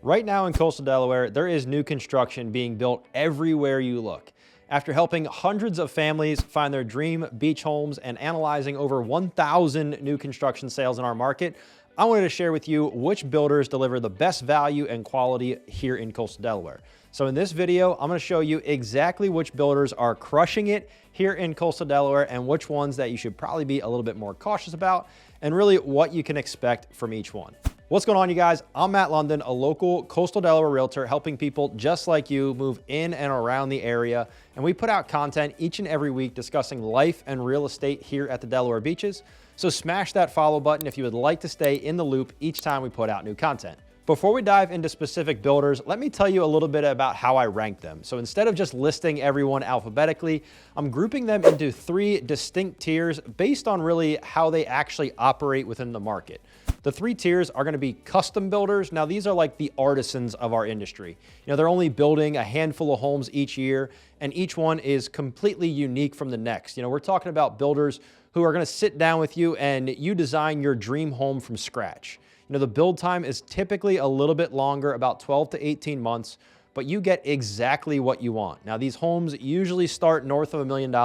Right now in Coastal Delaware, there is new construction being built everywhere you look. After helping hundreds of families find their dream beach homes and analyzing over 1,000 new construction sales in our market, I wanted to share with you which builders deliver the best value and quality here in Coastal Delaware. So in this video, I'm going to show you exactly which builders are crushing it here in Coastal Delaware and which ones that you should probably be a little bit more cautious about, and really what you can expect from each one. What's going on, you guys? I'm Matt Lunden, a local Coastal Delaware realtor helping people just like you move in and around the area. And we put out content each and every week discussing life and real estate here at the Delaware beaches. So smash that follow button if you would like to stay in the loop each time we put out new content. Before we dive into specific builders, let me tell you a little bit about how I rank them. So instead of just listing everyone alphabetically, I'm grouping them into 3 distinct tiers based on really how they actually operate within the market. The 3 tiers are going to be custom builders. Now, these are like the artisans of our industry. You know, they're only building a handful of homes each year, and each one is completely unique from the next. You know, we're talking about builders who are going to sit down with you and you design your dream home from scratch. You know, the build time is typically a little bit longer, about 12 to 18 months, but you get exactly what you want. Now, these homes usually start north of $1 million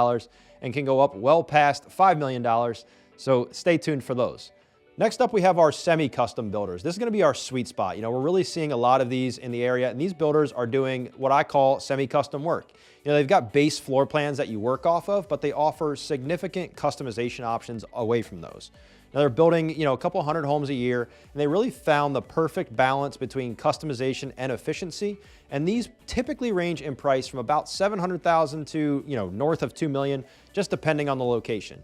and can go up well past $5 million, so stay tuned for those. Next up, we have our semi-custom builders. This is going to be our sweet spot. You know, we're really seeing a lot of these in the area, and these builders are doing what I call semi-custom work. You know, they've got base floor plans that you work off of, but they offer significant customization options away from those. Now, they're building, you know, a couple hundred homes a year, and they really found the perfect balance between customization and efficiency. And these typically range in price from about $700,000 to, you know, north of $2 million, just depending on the location.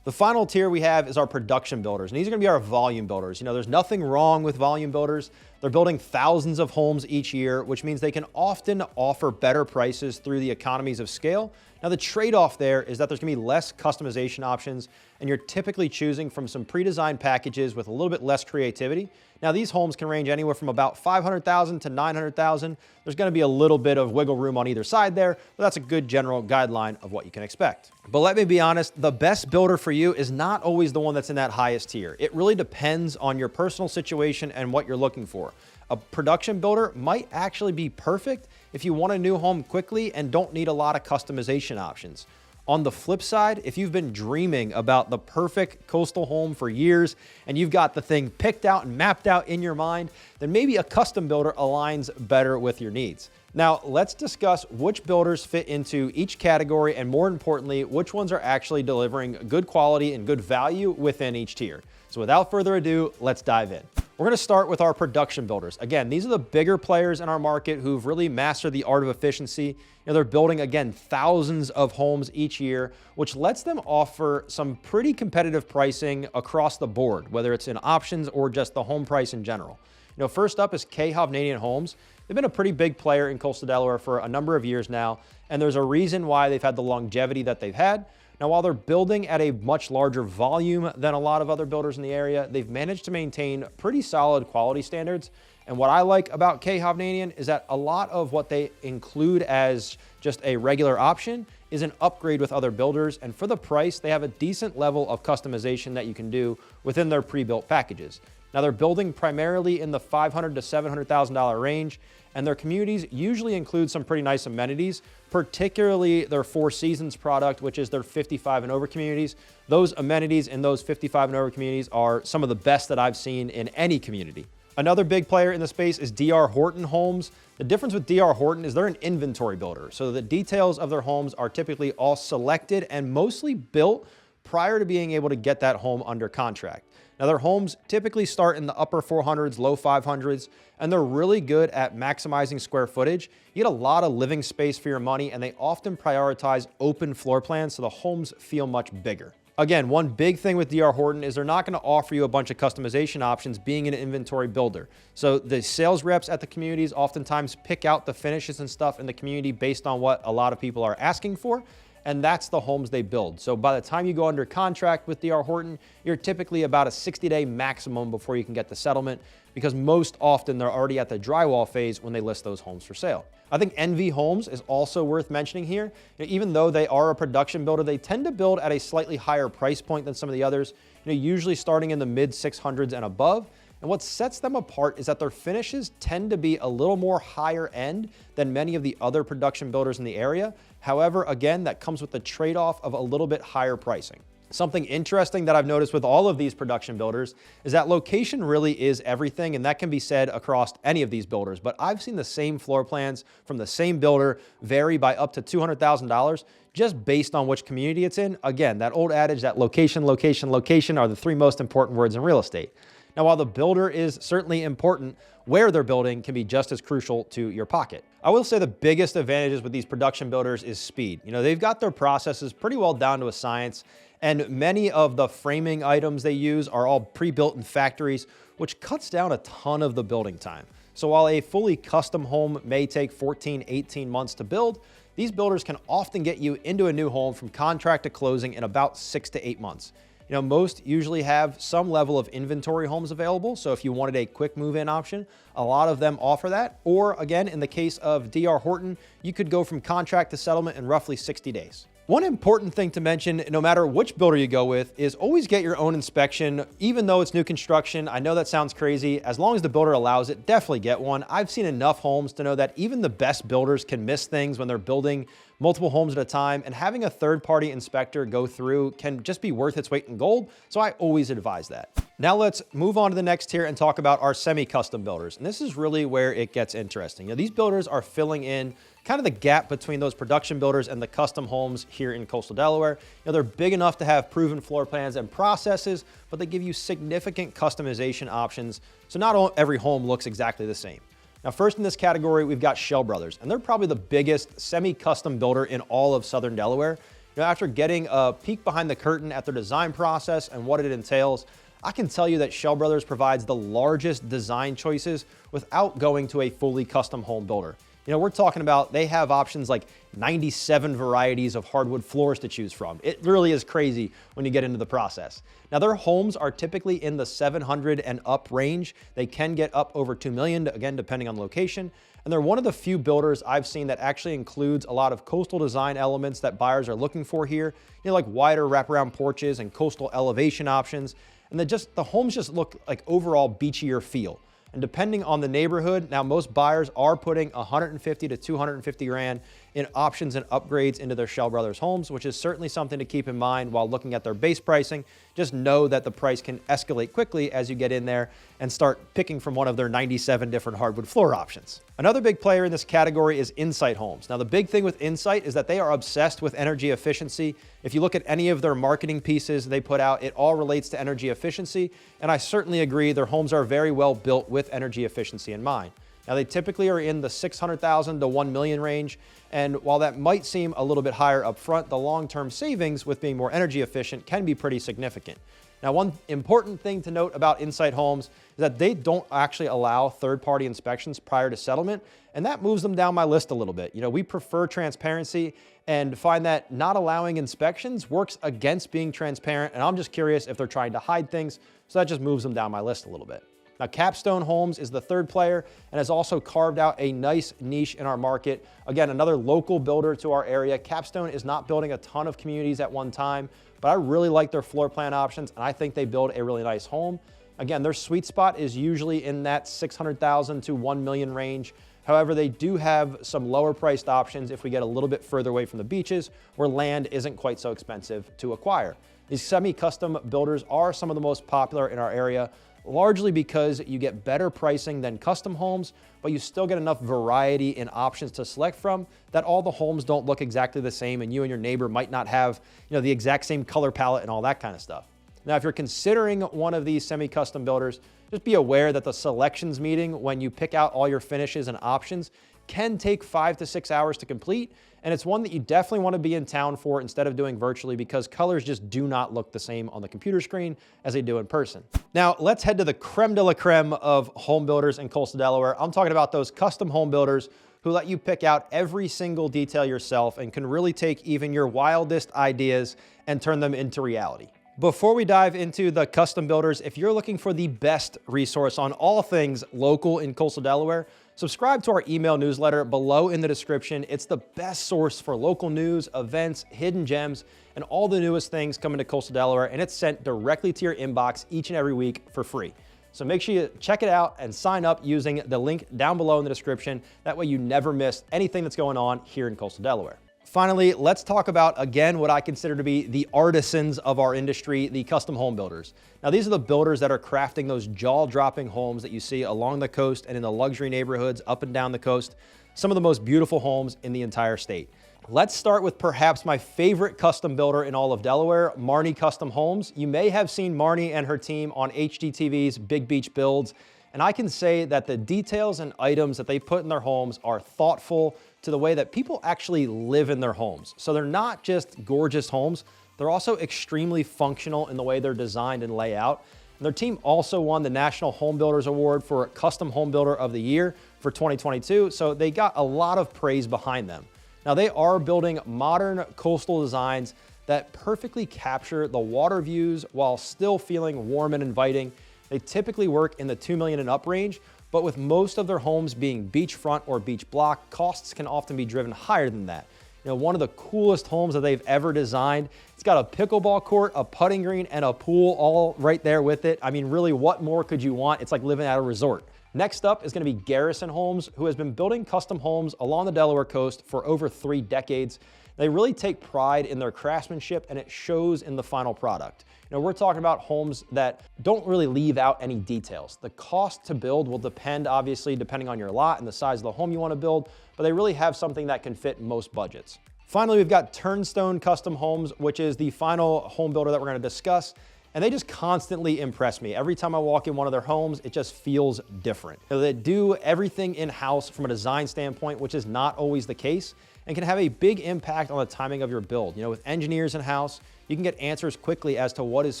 The final tier we have is our production builders, and these are going to be our volume builders. You know, there's nothing wrong with volume builders. They're building thousands of homes each year, which means they can often offer better prices through the economies of scale. Now, the trade-off there is that there's going to be less customization options, and you're typically choosing from some pre-designed packages with a little bit less creativity. Now, these homes can range anywhere from about $500,000 to $900,000. There's going to be a little bit of wiggle room on either side there, but that's a good general guideline of what you can expect. But let me be honest, the best builder for you is not always the one that's in that highest tier. It really depends on your personal situation and what you're looking for. A production builder might actually be perfect if you want a new home quickly and don't need a lot of customization options. On the flip side, if you've been dreaming about the perfect coastal home for years and you've got the thing picked out and mapped out in your mind, then maybe a custom builder aligns better with your needs. Now, let's discuss which builders fit into each category and, more importantly, which ones are actually delivering good quality and good value within each tier. So without further ado, let's dive in. We're going to start with our production builders. Again, these are the bigger players in our market who've really mastered the art of efficiency. You know, they're building, again, thousands of homes each year, which lets them offer some pretty competitive pricing across the board, whether it's in options or just the home price in general. You know, first up is Hovnanian Homes. They've been a pretty big player in Coastal Delaware for a number of years now, and there's a reason why they've had the longevity that they've had. Now, while they're building at a much larger volume than a lot of other builders in the area, they've managed to maintain pretty solid quality standards. And what I like about Hovnanian is that a lot of what they include as just a regular option is an upgrade with other builders. And for the price, they have a decent level of customization that you can do within their pre-built packages. Now, they're building primarily in the $500,000 to $700,000 range, and their communities usually include some pretty nice amenities, particularly their Four Seasons product, which is their 55 and over communities. Those amenities in those 55 and over communities are some of the best that I've seen in any community. Another big player in the space is D.R. Horton Homes. The difference with D.R. Horton is they're an inventory builder, so the details of their homes are typically all selected and mostly built prior to being able to get that home under contract. Now, their homes typically start in the upper 400s, low 500s, and they're really good at maximizing square footage. You get a lot of living space for your money, and they often prioritize open floor plans so the homes feel much bigger. Again, one big thing with D.R. Horton is they're not going to offer you a bunch of customization options being an inventory builder. So the sales reps at the communities oftentimes pick out the finishes and stuff in the community based on what a lot of people are asking for. And that's the homes they build. So by the time you go under contract with D.R. Horton, you're typically about a 60-day maximum before you can get the settlement, because most often they're already at the drywall phase when they list those homes for sale. I think NV Homes is also worth mentioning here. You know, even though they are a production builder, they tend to build at a slightly higher price point than some of the others, usually starting in the mid 600s and above. And what sets them apart is that their finishes tend to be a little more higher end than many of the other production builders in the area. However, again, that comes with the trade-off of a little bit higher pricing. Something interesting that I've noticed with all of these production builders is that location really is everything, and that can be said across any of these builders. But I've seen the same floor plans from the same builder vary by up to $200,000 just based on which community it's in. Again, that old adage that location, location, location are the three most important words in real estate. Now, while the builder is certainly important, where they're building can be just as crucial to your pocket. I will say the biggest advantages with these production builders is speed. They've got their processes pretty well down to a science, and many of the framing items they use are all pre-built in factories, which cuts down a ton of the building time. So while a fully custom home may take 14, 18 months to build, these builders can often get you into a new home from contract to closing in about 6 to 8 months. Most usually have some level of inventory homes available. So if you wanted a quick move-in option, a lot of them offer that. Or again, in the case of D.R. Horton, you could go from contract to settlement in roughly 60 days. One important thing to mention, no matter which builder you go with, is always get your own inspection. Even though it's new construction, I know that sounds crazy. As long as the builder allows it, definitely get one. I've seen enough homes to know that even the best builders can miss things when they're building multiple homes at a time, and having a third-party inspector go through can just be worth its weight in gold, so I always advise that. Now let's move on to the next tier and talk about our semi-custom builders, and this is really where it gets interesting. These builders are filling in kind of the gap between those production builders and the custom homes here in Coastal Delaware. They're big enough to have proven floor plans and processes, but they give you significant customization options, so not every home looks exactly the same. Now, first in this category, we've got Shell Brothers, and they're probably the biggest semi-custom builder in all of Southern Delaware. After getting a peek behind the curtain at their design process and what it entails, I can tell you that Shell Brothers provides the largest design choices without going to a fully custom home builder. We're talking about they have options like 97 varieties of hardwood floors to choose from. It really is crazy when you get into the process. Now, their homes are typically in the 700 and up range. They can get up over 2 million, again, depending on location. And they're one of the few builders I've seen that actually includes a lot of coastal design elements that buyers are looking for here, like wider wraparound porches and coastal elevation options. And the homes just look like overall beachier feel. And depending on the neighborhood, now most buyers are putting 150 to 250 grand in options and upgrades into their Shell Brothers homes, which is certainly something to keep in mind while looking at their base pricing. Just know that the price can escalate quickly as you get in there and start picking from one of their 97 different hardwood floor options. Another big player in this category is Insight Homes. Now, the big thing with Insight is that they are obsessed with energy efficiency. If you look at any of their marketing pieces they put out, it all relates to energy efficiency. And I certainly agree their homes are very well built with energy efficiency in mind. Now, they typically are in the $600,000 to $1 million range. And while that might seem a little bit higher up front, the long-term savings with being more energy efficient can be pretty significant. Now, one important thing to note about Insight Homes is that they don't actually allow third-party inspections prior to settlement, and that moves them down my list a little bit. We prefer transparency and find that not allowing inspections works against being transparent, and I'm just curious if they're trying to hide things, so that just moves them down my list a little bit. Now, Capstone Homes is the third player and has also carved out a nice niche in our market. Again, another local builder to our area. Capstone is not building a ton of communities at one time, but I really like their floor plan options, and I think they build a really nice home. Again, their sweet spot is usually in that $600,000 to $1 million range. However, they do have some lower priced options if we get a little bit further away from the beaches where land isn't quite so expensive to acquire. These semi-custom builders are some of the most popular in our area, largely because you get better pricing than custom homes, but you still get enough variety and options to select from that all the homes don't look exactly the same, and you and your neighbor might not have the exact same color palette and all that kind of stuff. Now, if you're considering one of these semi-custom builders, just be aware that the selections meeting, when you pick out all your finishes and options, can take 5 to 6 hours to complete, and it's one that you definitely want to be in town for instead of doing virtually, because colors just do not look the same on the computer screen as they do in person. Now, let's head to the creme de la creme of home builders in Coastal Delaware. I'm talking about those custom home builders who let you pick out every single detail yourself and can really take even your wildest ideas and turn them into reality. Before we dive into the custom builders, if you're looking for the best resource on all things local in Coastal Delaware, subscribe to our email newsletter below in the description. It's the best source for local news, events, hidden gems, and all the newest things coming to Coastal Delaware, and it's sent directly to your inbox each and every week for free. So make sure you check it out and sign up using the link down below in the description. That way you never miss anything that's going on here in Coastal Delaware. Finally, let's talk about, again, what I consider to be the artisans of our industry, the custom home builders. Now, these are the builders that are crafting those jaw-dropping homes that you see along the coast and in the luxury neighborhoods up and down the coast. Some of the most beautiful homes in the entire state. Let's start with perhaps my favorite custom builder in all of Delaware, Marnie Custom Homes. You may have seen Marnie and her team on HGTV's Big Beach Builds, and I can say that the details and items that they put in their homes are thoughtful to the way that people actually live in their homes. So they're not just gorgeous homes, they're also extremely functional in the way they're designed and lay out. And their team also won the National Home Builders Award for Custom Home Builder of the Year for 2022, so they got a lot of praise behind them. Now, they are building modern coastal designs that perfectly capture the water views while still feeling warm and inviting. They typically work in the $2 million and up range, but with most of their homes being beachfront or beach block, costs can often be driven higher than that. You know, one of the coolest homes that they've ever designed, it's got a pickleball court, a putting green, and a pool all right there with it. I mean, really, what more could you want? It's like living at a resort. Next up is going to be Garrison Homes, who has been building custom homes along the Delaware coast for over 3 decades. They really take pride in their craftsmanship, and it shows in the final product. You know, we're talking about homes that don't really leave out any details. The cost to build will depend, obviously, depending on your lot and the size of the home you want to build, but they really have something that can fit most budgets. Finally, we've got Turnstone Custom Homes, which is the final home builder that we're going to discuss. And they just constantly impress me. Every time I walk in one of their homes, it just feels different. You know, they do everything in-house from a design standpoint, which is not always the case, and can have a big impact on the timing of your build. You know, with engineers in-house, you can get answers quickly as to what is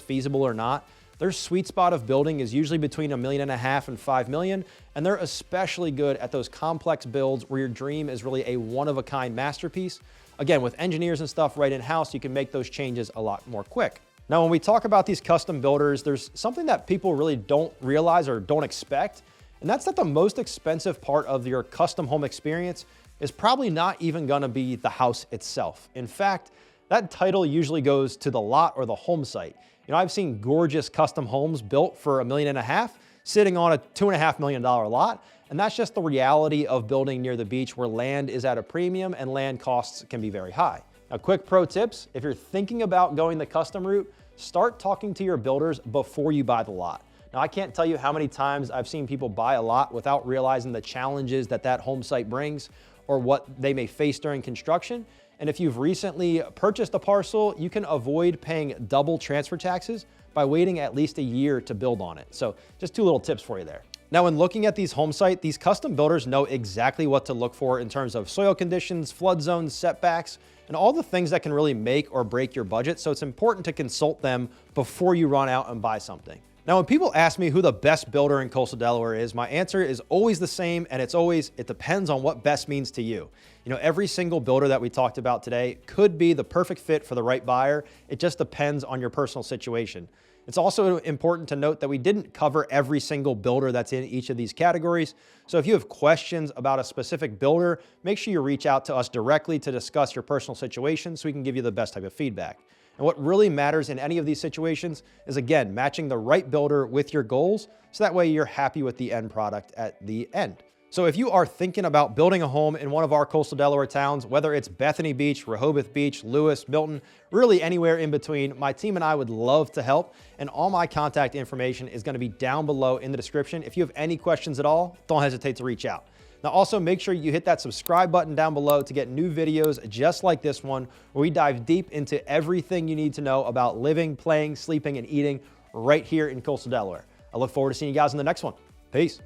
feasible or not. Their sweet spot of building is usually between $1.5 million and $5 million, and they're especially good at those complex builds where your dream is really a one-of-a-kind masterpiece. Again, with engineers and stuff right in-house, you can make those changes a lot more quick. Now, when we talk about these custom builders, there's something that people really don't realize or don't expect, and that's that the most expensive part of your custom home experience is probably not even gonna be the house itself. In fact, that title usually goes to the lot or the home site. You know, I've seen gorgeous custom homes built for $1.5 million sitting on a $2.5 million lot, and that's just the reality of building near the beach where land is at a premium and land costs can be very high. Now, quick pro tips, if you're thinking about going the custom route, start talking to your builders before you buy the lot. Now, I can't tell you how many times I've seen people buy a lot without realizing the challenges that that home site brings or what they may face during construction. And if you've recently purchased a parcel, you can avoid paying double transfer taxes by waiting at least a year to build on it. So just 2 little tips for you there. Now, when looking at these home sites, these custom builders know exactly what to look for in terms of soil conditions, flood zones, setbacks, and all the things that can really make or break your budget. So it's important to consult them before you run out and buy something. Now, when people ask me who the best builder in Coastal Delaware is, my answer is always the same, and it's always, it depends on what best means to you. You know, every single builder that we talked about today could be the perfect fit for the right buyer. It just depends on your personal situation. It's also important to note that we didn't cover every single builder that's in each of these categories. So if you have questions about a specific builder, make sure you reach out to us directly to discuss your personal situation so we can give you the best type of feedback. And what really matters in any of these situations is, again, matching the right builder with your goals, so that way you're happy with the end product at the end. So if you are thinking about building a home in one of our Coastal Delaware towns, whether it's Bethany Beach, Rehoboth Beach, Lewis, Milton, really anywhere in between, my team and I would love to help. And all my contact information is going to be down below in the description. If you have any questions at all, don't hesitate to reach out. Now, also make sure you hit that subscribe button down below to get new videos just like this one, where we dive deep into everything you need to know about living, playing, sleeping, and eating right here in Coastal Delaware. I look forward to seeing you guys in the next one. Peace.